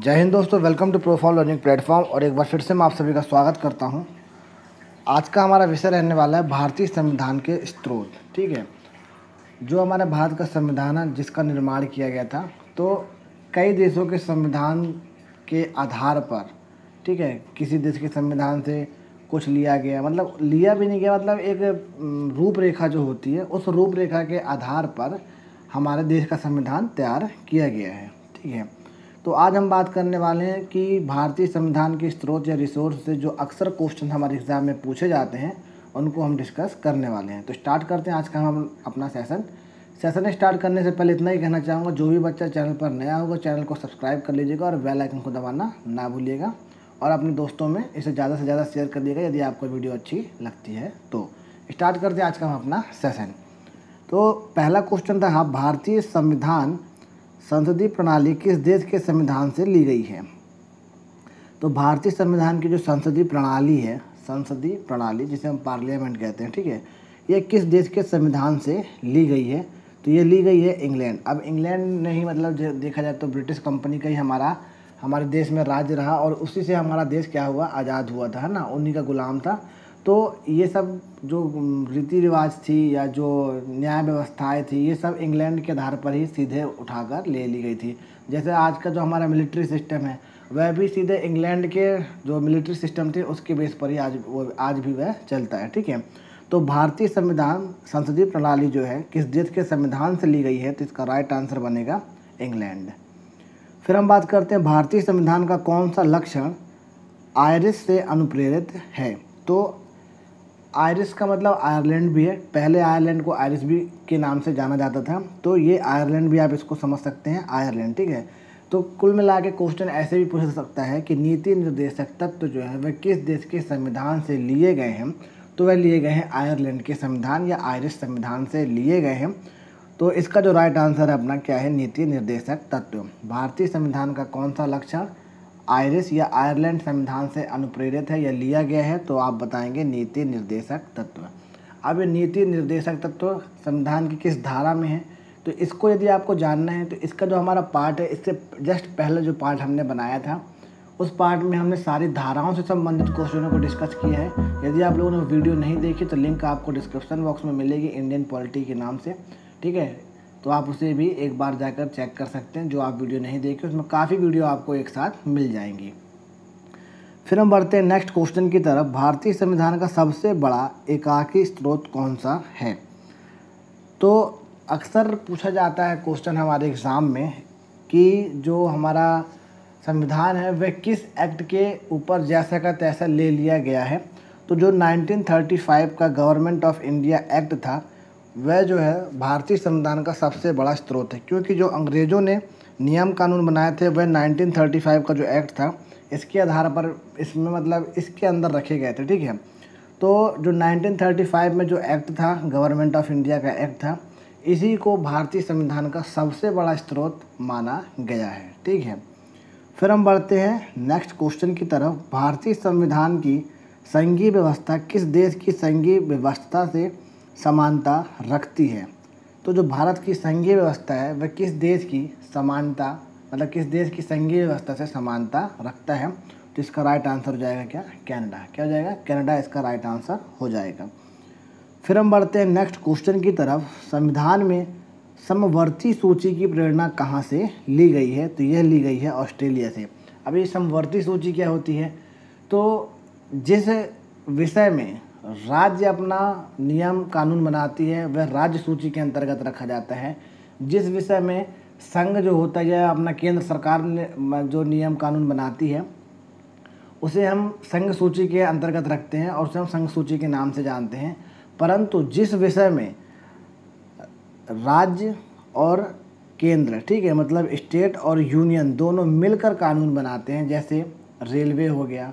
जय हिंद दोस्तों, welcome to Proform learning platform. और एक बार फिर से मैं आप सभी का स्वागत करता हूं। आज का हमारा विषय रहने वाला है भारतीय संविधान के स्रोत। ठीक है, जो हमारे भारत का संविधान है जिसका निर्माण किया गया था, तो कई देशों के संविधान के आधार पर, ठीक है, किसी देश के संविधान से कुछ लिया गया, मतलब लिया भी नहीं गया, मतलब एक रूपरेखा जो होती है उस रूपरेखा के आधार पर हमारे देश का संविधान तैयार किया गया है। ठीक है, तो आज हम बात करने वाले हैं कि भारतीय संविधान के स्रोत या रिसोर्स से जो अक्सर क्वेश्चन हमारे एग्ज़ाम में पूछे जाते हैं उनको हम डिस्कस करने वाले हैं। तो स्टार्ट करते हैं आज का हम अपना सेशन स्टार्ट करने से पहले इतना ही कहना चाहूँगा, जो भी बच्चा चैनल पर नया होगा चैनल को सब्सक्राइब कर लीजिएगा और बेल आइकन को दबाना ना भूलिएगा, और अपने दोस्तों में इसे ज़्यादा से ज़्यादा शेयर कर दीजिएगा यदि आपको वीडियो अच्छी लगती है। तो स्टार्ट करते हैं आज का हम अपना सेशन। तो पहला क्वेश्चन था, हाँ, भारतीय संविधान संसदीय प्रणाली किस देश के संविधान से ली गई है? तो भारतीय संविधान की जो संसदीय प्रणाली है, संसदीय प्रणाली जिसे हम पार्लियामेंट कहते हैं, ठीक है, ये किस देश के संविधान से ली गई है? तो ये ली गई है इंग्लैंड। अब इंग्लैंड नहीं, मतलब देखा जाए तो ब्रिटिश कंपनी का ही हमारे देश में राज्य रहा और उसी से हमारा देश क्या हुआ, आज़ाद हुआ था, है ना, उन्हीं का गुलाम था। तो ये सब जो रीति रिवाज थी या जो न्याय व्यवस्थाएं थी, ये सब इंग्लैंड के आधार पर ही सीधे उठाकर ले ली गई थी। जैसे आज का जो हमारा मिलिट्री सिस्टम है वह भी सीधे इंग्लैंड के जो मिलिट्री सिस्टम थे उसके बेस पर ही आज भी वह चलता है। ठीक है, तो भारतीय संविधान संसदीय प्रणाली जो है किस देश के संविधान से ली गई है? तो इसका राइट आंसर बनेगा इंग्लैंड। फिर हम बात करते हैं भारतीय संविधान का कौन सा लक्षण आयरिश से अनुप्रेरित है? तो आयरिश का मतलब आयरलैंड भी है, पहले आयरलैंड को आयरिश भी के नाम से जाना जाता था, तो ये आयरलैंड भी आप इसको समझ सकते हैं, आयरलैंड। ठीक है, तो कुल मिला के क्वेश्चन ऐसे भी पूछ सकता है कि नीति निर्देशक तत्व जो है वह किस देश के संविधान से लिए गए हैं? तो वह लिए गए हैं आयरलैंड के संविधान या आयरिश संविधान से लिए गए हैं। तो इसका जो राइट आंसर है अपना क्या है? नीति निर्देशक तत्व। भारतीय संविधान का कौन सा लक्षण आयरिश या आयरलैंड संविधान से अनुप्रेरित है या लिया गया है? तो आप बताएंगे नीति निर्देशक तत्व। अब ये नीति निर्देशक तत्व संविधान की किस धारा में है? तो इसको यदि आपको जानना है तो इसका जो हमारा पार्ट है, इससे जस्ट पहले जो पार्ट हमने बनाया था उस पार्ट में हमने सारी धाराओं से संबंधित क्वेश्चनों को डिस्कस किया है। यदि आप लोगों ने वीडियो नहीं देखी तो लिंक आपको डिस्क्रिप्शन बॉक्स में मिलेगी, इंडियन पॉलिटी के नाम से। ठीक है, तो आप उसे भी एक बार जाकर चेक कर सकते हैं। जो आप वीडियो नहीं देखे उसमें काफ़ी वीडियो आपको एक साथ मिल जाएंगी। फिर हम बढ़ते हैं नेक्स्ट क्वेश्चन की तरफ। भारतीय संविधान का सबसे बड़ा एकाकी स्रोत कौन सा है? तो अक्सर पूछा जाता है क्वेश्चन हमारे एग्ज़ाम में कि जो हमारा संविधान है वह किस एक्ट के ऊपर जैसा का तैसा ले लिया गया है। तो जो 1935 का गवर्नमेंट ऑफ इंडिया एक्ट था वह जो है भारतीय संविधान का सबसे बड़ा स्रोत है, क्योंकि जो अंग्रेज़ों ने नियम कानून बनाए थे वह 1935 का जो एक्ट था इसके आधार पर इसमें मतलब इसके अंदर रखे गए थे। ठीक है, तो जो 1935 में जो एक्ट था, गवर्नमेंट ऑफ इंडिया का एक्ट था, इसी को भारतीय संविधान का सबसे बड़ा स्रोत माना गया है। ठीक है, फिर हम बढ़ते हैं नेक्स्ट क्वेश्चन की तरफ। भारतीय संविधान की संघीय व्यवस्था किस देश की संघीय व्यवस्था से समानता रखती है? तो जो भारत की संघीय व्यवस्था है वह किस देश की समानता, मतलब किस देश की संघीय व्यवस्था से समानता रखता है? तो इसका राइट आंसर हो जाएगा क्या? कनाडा। क्या हो जाएगा? कनाडा इसका राइट आंसर हो जाएगा। फिर हम बढ़ते हैं नेक्स्ट क्वेश्चन की तरफ। संविधान में समवर्ती सूची की प्रेरणा कहाँ से ली गई है? तो यह ली गई है ऑस्ट्रेलिया से। अब ये समवर्ती सूची क्या होती है? तो जिस विषय में राज्य अपना नियम कानून बनाती है वह राज्य सूची के अंतर्गत रखा जाता है। जिस विषय में संघ जो होता है या अपना केंद्र सरकार ने जो नियम कानून बनाती है उसे हम संघ सूची के अंतर्गत रखते हैं और उसे हम संघ सूची के नाम से जानते हैं। परंतु जिस विषय में राज्य और केंद्र, ठीक है, मतलब स्टेट और यूनियन दोनों मिलकर कानून बनाते हैं, जैसे रेलवे हो गया,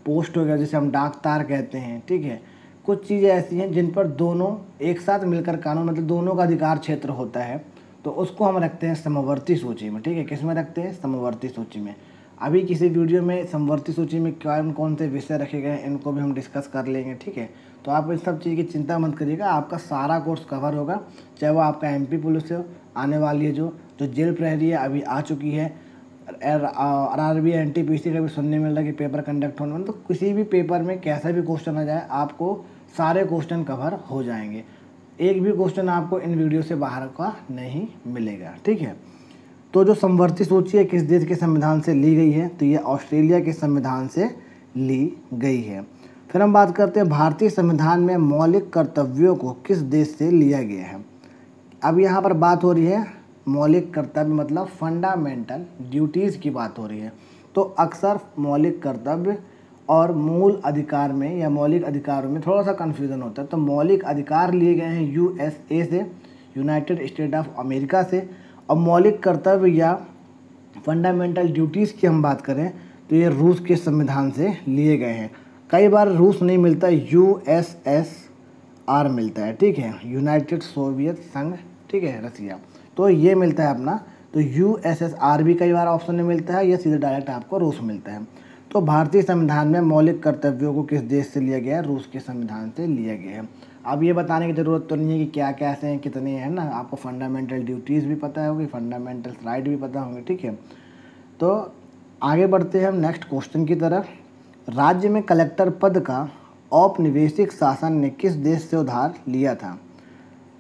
पोस्ट हो गया, जिसे हम डाक तार कहते हैं। ठीक है, कुछ चीज़ें ऐसी हैं जिन पर दोनों एक साथ मिलकर कानून, मतलब दोनों का अधिकार क्षेत्र होता है, तो उसको हम रखते हैं समवर्ती सूची में। ठीक है, किस में रखते हैं? समवर्ती सूची में। अभी किसी वीडियो में समवर्ती सूची में कौन कौन से विषय रखे गए हैं इनको भी हम डिस्कस कर लेंगे। ठीक है, तो आप इन सब चीज़ की चिंता मत करिएगा, आपका सारा कोर्स कवर होगा, चाहे वो आपका एमपी पुलिस हो, आने वाली है जो जेल प्रहरी है अभी आ चुकी है, RRB NTPC का भी सुनने मिल रहा है कि पेपर कंडक्ट होने में, तो किसी भी पेपर में कैसा भी क्वेश्चन आ जाए आपको सारे क्वेश्चन कवर हो जाएंगे, एक भी क्वेश्चन आपको इन वीडियो से बाहर का नहीं मिलेगा, ठीक है। तो जो समवर्ती सूची है किस देश के संविधान से ली गई है, तो ये ऑस्ट्रेलिया के संविधान से ली गई है। फिर हम बात करते हैं भारतीय संविधान में मौलिक कर्तव्यों को किस देश से लिया गया है। अब यहाँ पर बात हो रही है मौलिक कर्तव्य मतलब फंडामेंटल ड्यूटीज़ की बात हो रही है। तो अक्सर मौलिक कर्तव्य और मूल अधिकार में या मौलिक अधिकारों में थोड़ा सा कन्फ्यूज़न होता है। तो मौलिक अधिकार लिए गए हैं USA से, यूनाइटेड स्टेट ऑफ अमेरिका से, और मौलिक कर्तव्य या फंडामेंटल ड्यूटीज़ की हम बात करें तो ये रूस के संविधान से लिए गए हैं। कई बार रूस नहीं मिलता, USSR मिलता है, ठीक है, यूनाइटेड सोवियत संघ, ठीक है, रसिया, तो ये मिलता है अपना। तो USSR भी कई बार ऑप्शन में मिलता है, या सीधे डायरेक्ट आपको रूस मिलता है। तो भारतीय संविधान में मौलिक कर्तव्यों को किस देश से लिया गया है, रूस के संविधान से लिया गया है। अब ये बताने की ज़रूरत तो नहीं है कि क्या क्या ऐसे हैं, कितने हैं ना, आपको फंडामेंटल ड्यूटीज़ भी पता होगी, फंडामेंटल राइट भी पता होंगे, ठीक है। तो आगे बढ़ते हैं हम नेक्स्ट क्वेश्चन की तरफ। राज्य में कलेक्टर पद का औपनिवेशिक शासन ने किस देश से उधार लिया था,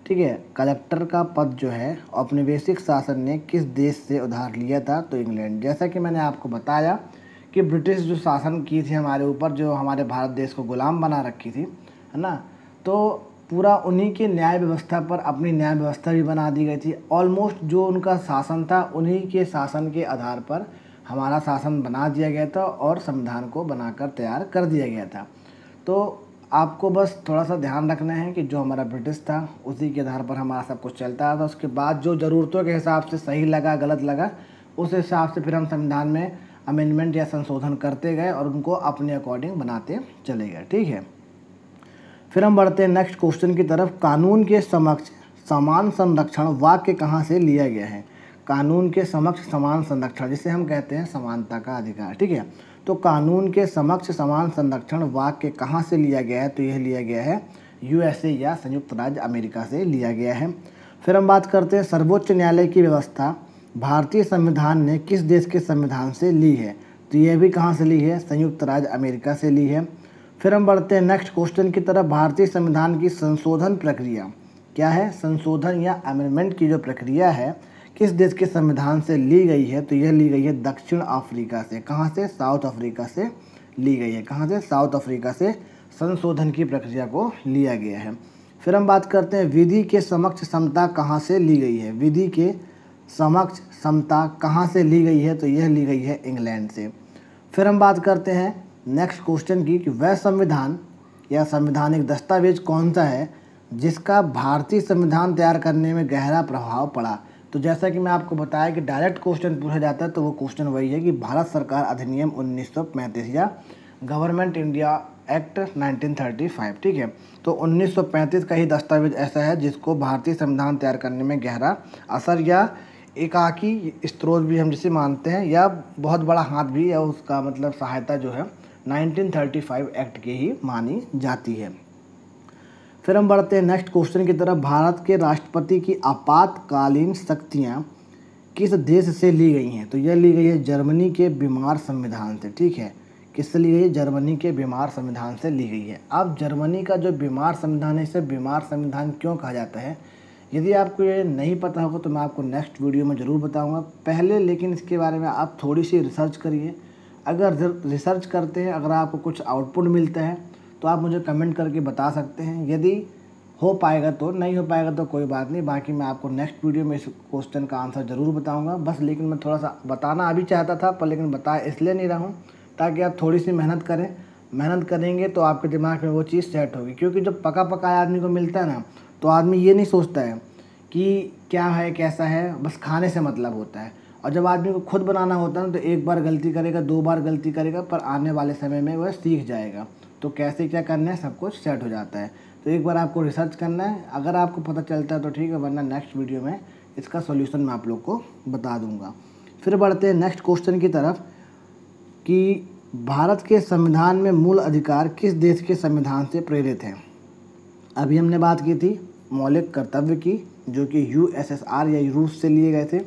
ठीक है। कलेक्टर का पद जो है औपनिवेशिक शासन ने किस देश से उधार लिया था, तो इंग्लैंड। जैसा कि मैंने आपको बताया कि ब्रिटिश जो शासन की थी हमारे ऊपर, जो हमारे भारत देश को गुलाम बना रखी थी, है ना, तो पूरा उन्हीं के न्याय व्यवस्था पर अपनी न्याय व्यवस्था भी बना दी गई थी। ऑलमोस्ट जो उनका शासन था उन्हीं के शासन के आधार पर हमारा शासन बना दिया गया था और संविधान को बनाकर तैयार कर दिया गया था। तो आपको बस थोड़ा सा ध्यान रखना है कि जो हमारा ब्रिटिश था उसी के आधार पर हमारा सब कुछ चलता था। उसके बाद जो ज़रूरतों के हिसाब से सही लगा गलत लगा उस हिसाब से फिर हम संविधान में अमेंडमेंट या संशोधन करते गए और उनको अपने अकॉर्डिंग बनाते चले गए, ठीक है। फिर हम बढ़ते हैं नेक्स्ट क्वेश्चन की तरफ। कानून के समक्ष समान संरक्षण वाक्य कहाँ से लिया गया है। कानून के समक्ष समान संरक्षण, जिसे हम कहते हैं समानता का अधिकार, ठीक है। तो कानून के समक्ष समान संरक्षण वाक्य कहाँ से लिया गया है, तो यह लिया गया है USA या संयुक्त राज्य अमेरिका से लिया गया है। फिर हम बात करते हैं सर्वोच्च न्यायालय की व्यवस्था भारतीय संविधान ने किस देश के संविधान से ली है, तो यह भी कहाँ से ली है, संयुक्त राज्य अमेरिका से ली है। फिर हम बढ़ते हैं नेक्स्ट क्वेश्चन की तरफ। भारतीय संविधान की संशोधन प्रक्रिया क्या है, संशोधन या अमेंडमेंट की जो प्रक्रिया है किस देश के संविधान से ली गई है, तो यह ली गई है दक्षिण अफ्रीका से। कहाँ से, साउथ अफ्रीका से ली गई है। कहाँ से, साउथ अफ्रीका से संशोधन की प्रक्रिया को लिया गया है। फिर हम बात करते हैं विधि के समक्ष समता कहाँ से ली गई है। विधि के समक्ष समता कहाँ से ली गई है, तो यह ली गई है इंग्लैंड से। फिर हम बात करते हैं नेक्स्ट क्वेश्चन की कि वह संविधान या संवैधानिक दस्तावेज कौन सा है जिसका भारतीय संविधान तैयार करने में गहरा प्रभाव पड़ा। तो जैसा कि मैं आपको बताया कि डायरेक्ट क्वेश्चन पूछा जाता है, तो वो क्वेश्चन वही है कि भारत सरकार अधिनियम 1935 या गवर्नमेंट इंडिया एक्ट 1935, ठीक है। तो 1935 का ही दस्तावेज ऐसा है जिसको भारतीय संविधान तैयार करने में गहरा असर या एकाकी स्रोत भी हम जिसे मानते हैं, या बहुत बड़ा हाथ भी, या उसका मतलब सहायता जो है 1935 एक्ट की ही मानी जाती है। फिर हम बढ़ते हैं नेक्स्ट क्वेश्चन की तरफ। भारत के राष्ट्रपति की आपातकालीन शक्तियाँ किस देश से ली गई हैं, तो यह ली गई है जर्मनी के बीमार संविधान से, ठीक है। किससे ली गई है, जर्मनी के बीमार संविधान से ली गई है। अब जर्मनी का जो बीमार संविधान है, इसे बीमार संविधान क्यों कहा जाता है, यदि आपको ये नहीं पता होगा तो मैं आपको नेक्स्ट वीडियो में ज़रूर बताऊंगा। पहले लेकिन इसके बारे में आप थोड़ी सी रिसर्च करिए। अगर रिसर्च करते हैं, अगर आपको कुछ आउटपुट मिलता है तो आप मुझे कमेंट करके बता सकते हैं। यदि हो पाएगा तो, नहीं हो पाएगा तो कोई बात नहीं, बाकी मैं आपको नेक्स्ट वीडियो में इस क्वेश्चन का आंसर ज़रूर बताऊँगा। बस लेकिन मैं थोड़ा सा बताना अभी चाहता था, पर लेकिन बताया इसलिए नहीं रहा हूँ ताकि आप थोड़ी सी मेहनत करें। मेहनत करेंगे तो आपके दिमाग में वो चीज़ सेट होगी, क्योंकि जब पका पकाया आदमी को मिलता है ना, तो आदमी ये नहीं सोचता है कि क्या है कैसा है, बस खाने से मतलब होता है। और जब आदमी को खुद बनाना होता है ना, तो एक बार गलती करेगा, 2 बार गलती करेगा, पर आने वाले समय में वह सीख जाएगा। तो कैसे क्या करना है सब कुछ सेट हो जाता है। तो एक बार आपको रिसर्च करना है, अगर आपको पता चलता है तो ठीक है, वरना नेक्स्ट वीडियो में इसका सॉल्यूशन मैं आप लोग को बता दूंगा। फिर बढ़ते हैं नेक्स्ट क्वेश्चन की तरफ कि भारत के संविधान में मूल अधिकार किस देश के संविधान से प्रेरित हैं। अभी हमने बात की थी मौलिक कर्तव्य की, जो कि USSR या रूस से लिए गए थे।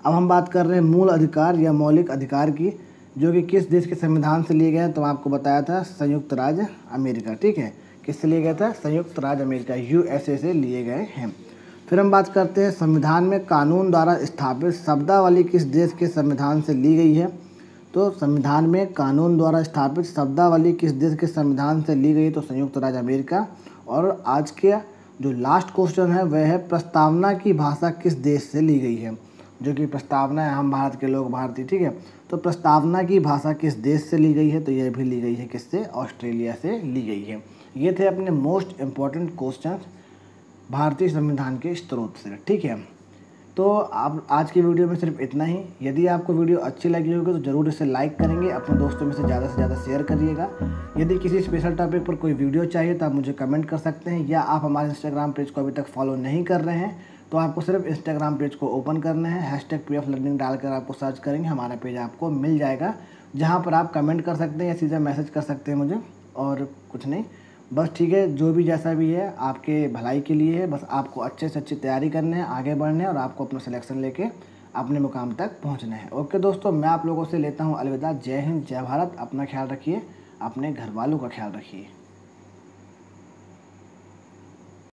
अब हम बात कर रहे हैं मूल अधिकार या मौलिक अधिकार की, जो कि किस देश के संविधान से लिए गए हैं, तो आपको बताया था संयुक्त राज्य अमेरिका। ठीक है, किससे लिए गया था? संयुक्त राज्य अमेरिका, USA से लिए गए हैं। फिर हम बात करते हैं संविधान में कानून द्वारा स्थापित शब्दावली किस देश के संविधान से ली गई है? तो संविधान में कानून द्वारा स्थापित शब्दावली किस देश के संविधान से ली गई? तो संयुक्त राज्य अमेरिका। और आज के जो लास्ट क्वेश्चन है वह है प्रस्तावना की भाषा किस देश से ली गई है? जो कि प्रस्तावना है, हम भारत के लोग भारतीय। ठीक है, तो प्रस्तावना की भाषा किस देश से ली गई है? तो यह भी ली गई है किससे? ऑस्ट्रेलिया से ली गई है। ये थे अपने मोस्ट इम्पॉर्टेंट क्वेश्चन भारतीय संविधान के स्रोत से। ठीक है, तो आप आज की वीडियो में सिर्फ इतना ही। यदि आपको वीडियो अच्छी लगी होगी तो ज़रूर इसे लाइक करेंगे, अपने दोस्तों में से ज़्यादा शेयर करिएगा। यदि किसी स्पेशल टॉपिक पर कोई वीडियो चाहिए तो आप मुझे कमेंट कर सकते हैं, या आप हमारे इंस्टाग्राम पेज को अभी तक फॉलो नहीं कर रहे हैं तो आपको सिर्फ इंस्टाग्राम पेज को ओपन करना है, #PF लर्निंग डालकर आपको सर्च करेंगे, हमारा पेज आपको मिल जाएगा, जहाँ पर आप कमेंट कर सकते हैं या सीधा मैसेज कर सकते हैं मुझे, और कुछ नहीं बस। ठीक है, जो भी जैसा भी है आपके भलाई के लिए है, बस आपको अच्छे से अच्छी तैयारी करनी है, आगे बढ़ना है और आपको अपना सिलेक्शन लेके अपने मुकाम तक पहुंचना है। ओके दोस्तों, मैं आप लोगों से लेता हूं अलविदा। जय हिंद, जय भारत। अपना ख्याल रखिए, अपने घर वालों का ख्याल रखिए।